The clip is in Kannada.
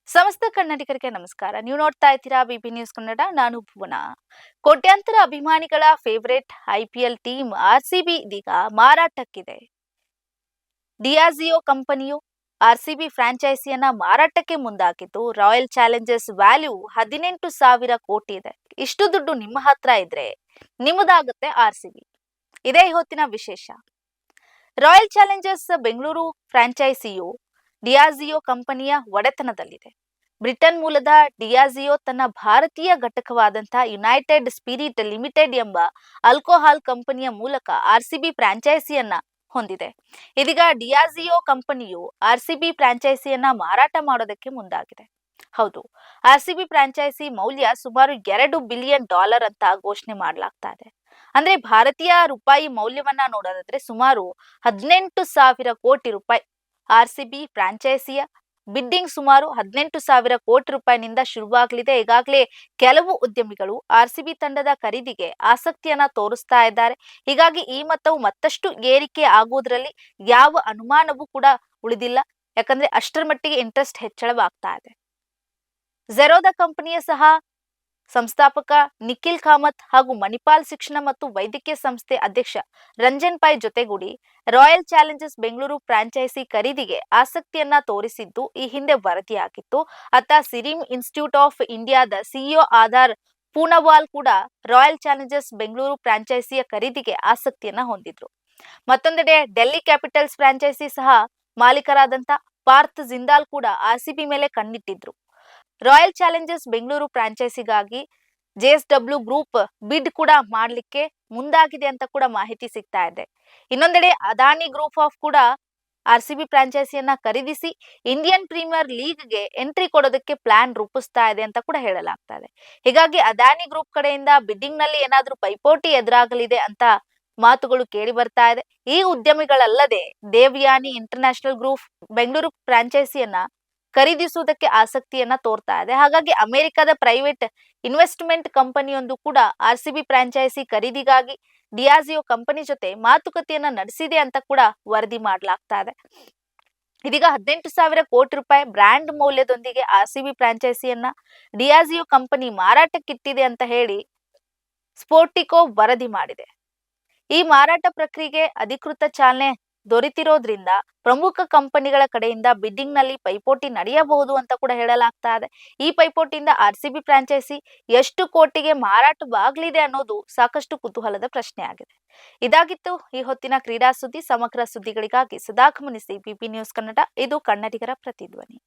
ಸಮಸ್ತ ಕನ್ನಡಿಗರಿಗೆ ನಮಸ್ಕಾರ. ನೀವು ನೋಡ್ತಾ ಇದ್ದೀರಾ ಬಿಬಿ ನ್ಯೂಸ್ ಕನ್ನಡ. ನಾನು ಭುವನ. ಕೋಟ್ಯಾಂತರ ಅಭಿಮಾನಿಗಳ ಫೇವರೇಟ್ ಐಪಿಎಲ್ ಟೀಮ್ ಆರ್ಸಿಬಿ ಇದೀಗ ಮಾರಾಟಕ್ಕಿದೆ. ಡಿಯಾಜಿಯೋ ಕಂಪನಿಯು ಆರ್ಸಿಬಿ ಫ್ರಾಂಚೈಸಿಯನ್ನ ಮಾರಾಟಕ್ಕೆ ಮುಂದಾಗಿದ್ದು, ರಾಯಲ್ ಚಾಲೆಂಜರ್ಸ್ ವ್ಯಾಲ್ಯೂ 18,000 ಕೋಟಿ ಇದೆ. ಇಷ್ಟು ದುಡ್ಡು ನಿಮ್ಮ ಹತ್ರ ಇದ್ರೆ ನಿಮ್ಮದಾಗುತ್ತೆ ಆರ್ಸಿಬಿ. ಇದೇ ಇವತ್ತಿನ ವಿಶೇಷ. ರಾಯಲ್ ಚಾಲೆಂಜರ್ಸ್ ಬೆಂಗಳೂರು ಫ್ರಾಂಚೈಸಿಯು ಡಿಯಾಜಿಯೋ ಕಂಪನಿಯ ಒಡೆತನದಲ್ಲಿದೆ. ಬ್ರಿಟನ್ ಮೂಲದ ಡಿಯಾಜಿಯೋ ತನ್ನ ಭಾರತೀಯ ಘಟಕವಾದಂತಹ ಯುನೈಟೆಡ್ ಸ್ಪಿರಿಟ್ ಲಿಮಿಟೆಡ್ ಎಂಬ ಆಲ್ಕೋಹಾಲ್ ಕಂಪನಿಯ ಮೂಲಕ ಆರ್ಸಿಬಿ ಫ್ರಾಂಚೈಸಿಯನ್ನ ಹೊಂದಿದೆ. ಇದೀಗ ಡಿಯಾಜಿಯೋ ಕಂಪನಿಯು ಆರ್ಸಿಬಿ ಫ್ರಾಂಚೈಸಿಯನ್ನ ಮಾರಾಟ ಮಾಡೋದಕ್ಕೆ ಮುಂದಾಗಿದೆ. ಹೌದು, ಆರ್ಸಿಬಿ ಫ್ರಾಂಚೈಸಿ ಮೌಲ್ಯ ಸುಮಾರು $2 ಬಿಲಿಯನ್ ಅಂತ ಘೋಷಣೆ ಮಾಡಲಾಗ್ತಾ ಇದೆ. ಅಂದ್ರೆ ಭಾರತೀಯ ರೂಪಾಯಿ ಮೌಲ್ಯವನ್ನ ನೋಡೋದಾದ್ರೆ ಸುಮಾರು 18,000 ಕೋಟಿ ರೂಪಾಯಿ. ಆರ್ಸಿಬಿ ಫ್ರಾಂಚೈಸಿಯ ಬಿಡ್ಡಿಂಗ್ ಸುಮಾರು 18,000 ಕೋಟಿ ರೂಪಾಯಿನಿಂದ ಶುರುವಾಗಲಿದೆ. ಈಗಾಗಲೇ ಕೆಲವು ಉದ್ಯಮಿಗಳು ಆರ್ಸಿಬಿ ತಂಡದ ಖರೀದಿಗೆ ಆಸಕ್ತಿಯನ್ನ ತೋರಿಸ್ತಾ ಇದ್ದಾರೆ. ಹೀಗಾಗಿ ಈ ಮೊತ್ತವು ಮತ್ತಷ್ಟು ಏರಿಕೆ ಆಗುವುದರಲ್ಲಿ ಯಾವ ಅನುಮಾನವೂ ಕೂಡ ಉಳಿದಿಲ್ಲ. ಯಾಕಂದ್ರೆ ಅಷ್ಟರ ಮಟ್ಟಿಗೆ ಇಂಟ್ರೆಸ್ಟ್ ಹೆಚ್ಚಳವಾಗ್ತಾ ಇದೆ. ಝೆರೋದ ಕಂಪನಿಯ ಸಹ ಸಂಸ್ಥಾಪಕ ನಿಖಿಲ್ ಕಾಮತ್ ಹಾಗೂ ಮಣಿಪಾಲ್ ಶಿಕ್ಷಣ ಮತ್ತು ವೈದ್ಯಕೀಯ ಸಂಸ್ಥೆ ಅಧ್ಯಕ್ಷ ರಂಜನ್ ಪೈ ಜೊತೆಗೂಡಿ ರಾಯಲ್ ಚಾಲೆಂಜರ್ಸ್ ಬೆಂಗಳೂರು ಫ್ರಾಂಚೈಸಿ ಖರೀದಿಗೆ ಆಸಕ್ತಿಯನ್ನ ತೋರಿಸಿದ್ದು ಈ ಹಿಂದೆ ವರದಿಯಾಗಿತ್ತು. ಅತ್ತ ಸಿರಿಮ್ ಇನ್ಸ್ಟಿಟ್ಯೂಟ್ ಆಫ್ ಇಂಡಿಯಾದ ಸಿಇಒ ಆಧಾರ್ ಪೂನವಾಲ್ ಕೂಡ ರಾಯಲ್ ಚಾಲೆಂಜರ್ಸ್ ಬೆಂಗಳೂರು ಫ್ರಾಂಚೈಸಿಯ ಖರೀದಿಗೆ ಆಸಕ್ತಿಯನ್ನ ಹೊಂದಿದ್ರು. ಮತ್ತೊಂದೆಡೆ ಡೆಲ್ಲಿ ಕ್ಯಾಪಿಟಲ್ಸ್ ಫ್ರಾಂಚೈಸಿ ಸಹ ಮಾಲೀಕರಾದಂತ ಪಾರ್ಥ್ ಜಿಂದಾಲ್ ಕೂಡ ಆರ್ಸಿಬಿ ಮೇಲೆ ಕಣ್ಣಿಟ್ಟಿದ್ರು. ರಾಯಲ್ ಚಾಲೆಂಜರ್ಸ್ ಬೆಂಗಳೂರು ಫ್ರಾಂಚೈಸಿಗಾಗಿ ಜೆಎಸ್ಡಬ್ಲ್ಯೂ ಗ್ರೂಪ್ ಬಿಡ್ ಕೂಡ ಮಾಡಲಿಕ್ಕೆ ಮುಂದಾಗಿದೆ ಅಂತ ಕೂಡ ಮಾಹಿತಿ ಸಿಗ್ತಾ ಇದೆ. ಇನ್ನೊಂದೆಡೆ ಅದಾನಿ ಗ್ರೂಪ್ ಆಫ್ ಕೂಡ ಆರ್ಸಿಬಿ ಫ್ರಾಂಚೈಸಿಯನ್ನ ಖರೀದಿಸಿ ಇಂಡಿಯನ್ ಪ್ರೀಮಿಯರ್ ಲೀಗ್ಗೆ ಎಂಟ್ರಿ ಕೊಡೋದಕ್ಕೆ ಪ್ಲಾನ್ ರೂಪಿಸ್ತಾ ಇದೆ ಅಂತ ಕೂಡ ಹೇಳಲಾಗ್ತಾ ಇದೆ. ಹೀಗಾಗಿ ಅದಾನಿ ಗ್ರೂಪ್ ಕಡೆಯಿಂದ ಬಿಡ್ಡಿಂಗ್ ನಲ್ಲಿ ಏನಾದ್ರೂ ಪೈಪೋಟಿ ಎದುರಾಗಲಿದೆ ಅಂತ ಮಾತುಗಳು ಕೇಳಿ ಬರ್ತಾ ಇದೆ. ಈ ಉದ್ಯಮಿಗಳಲ್ಲದೆ ದೇವಯಾನಿ ಇಂಟರ್ನ್ಯಾಷನಲ್ ಗ್ರೂಪ್ ಬೆಂಗಳೂರು ಫ್ರಾಂಚೈಸಿಯನ್ನ ಖರೀದಿಸುವುದಕ್ಕೆ ಆಸಕ್ತಿಯನ್ನ ತೋರ್ತಾ ಇದೆ. ಹಾಗಾಗಿ ಅಮೆರಿಕದ ಪ್ರೈವೇಟ್ ಇನ್ವೆಸ್ಟ್ಮೆಂಟ್ ಕಂಪನಿಯೊಂದು ಕೂಡ ಆರ್ಸಿಬಿ ಫ್ರಾಂಚೈಸಿ ಖರೀದಿಗಾಗಿ ಡಿಯಾಜಿಯೋ ಕಂಪನಿ ಜೊತೆ ಮಾತುಕತೆಯನ್ನ ನಡೆಸಿದೆ ಅಂತ ಕೂಡ ವರದಿ ಮಾಡಲಾಗ್ತಾ ಇದೆ. ಇದೀಗ 18,000 ಕೋಟಿ ರೂಪಾಯಿ ಬ್ರ್ಯಾಂಡ್ ಮೌಲ್ಯದೊಂದಿಗೆ ಆರ್ಸಿಬಿ ಫ್ರಾಂಚೈಸಿಯನ್ನ ಡಿಯಾಜಿಯೋ ಕಂಪನಿ ಮಾರಾಟಕ್ಕಿಟ್ಟಿದೆ ಅಂತ ಹೇಳಿ ಸ್ಪೋರ್ಟಿಕೋ ವರದಿ ಮಾಡಿದೆ. ಈ ಮಾರಾಟ ಪ್ರಕ್ರಿಯೆಗೆ ಅಧಿಕೃತ ಚಾಲನೆ ದೊರೆತಿರೋದ್ರಿಂದ ಪ್ರಮುಖ ಕಂಪನಿಗಳ ಕಡೆಯಿಂದ ಬಿಡ್ಡಿಂಗ್ ನಲ್ಲಿ ಪೈಪೋಟಿ ನಡೆಯಬಹುದು ಅಂತ ಕೂಡ ಹೇಳಲಾಗ್ತಾ ಇದೆ. ಈ ಪೈಪೋಟಿಯಿಂದ ಆರ್ಸಿಬಿ ಫ್ರಾಂಚೈಸಿ ಎಷ್ಟು ಕೋಟಿಗೆ ಮಾರಾಟವಾಗಲಿದೆ ಅನ್ನೋದು ಸಾಕಷ್ಟು ಕುತೂಹಲದ ಪ್ರಶ್ನೆ ಆಗಿದೆ. ಇದಾಗಿತ್ತು ಈ ಹೊತ್ತಿನ ಕ್ರೀಡಾ ಸುದ್ದಿ. ಸಮಗ್ರ ಸುದ್ದಿಗಳಿಗಾಗಿ ಸದಾ ಗಮನಿಸಿ ಬಿಬಿ ನ್ಯೂಸ್ ಕನ್ನಡ. ಇದು ಕನ್ನಡಿಗರ ಪ್ರತಿಧ್ವನಿ.